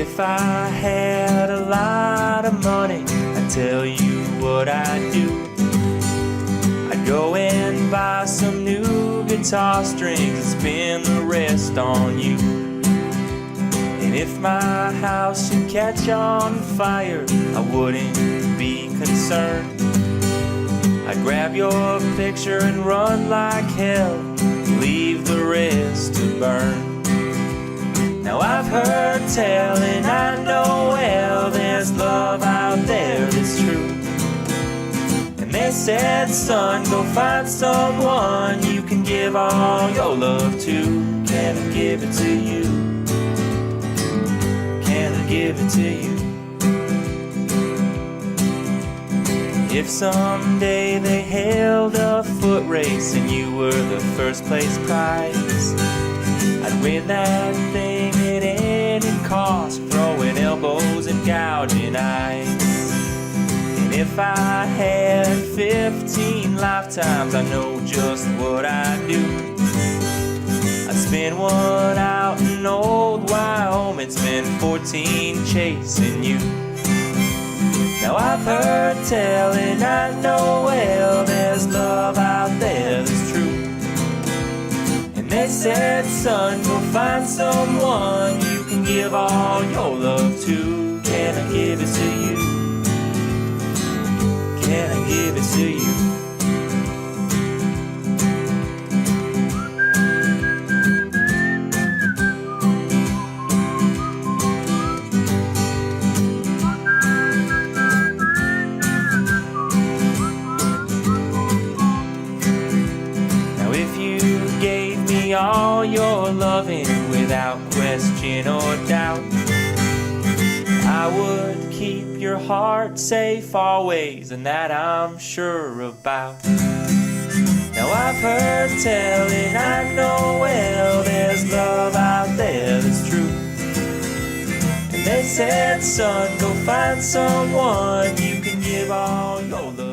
if I had a lot of money, I'd tell you what I'd do. I'd go and buy some new guitar strings and spend the rest on you. And if my house should catch on fire, I wouldn't be concerned. I'd grab your picture and run like hell, leave the rest to burn. Now I've heard tell and I know well there's love out there that's true. And they said, son, go find someone you can give all your love to. Can I give it to you? Can I give it to you? If someday they held a foot race and you were the first place prize, I'd win that thing at any cost, throwing elbows and gouging eyes. And if I had 15 lifetimes, I know just what I'd do. I'd spend one out in old Wyoming, spend 14 chasing you. Now I've heard tell and I know well there's love out there that's true. And they said, son, go find someone you can give all your love to. Can I give it to you? Can I give it to you? All your loving without question or doubt, I would keep your heart safe always, and that I'm sure about. Now I've heard tell and I know well there's love out there that's true. And they said, son, go find someone you can give all your love.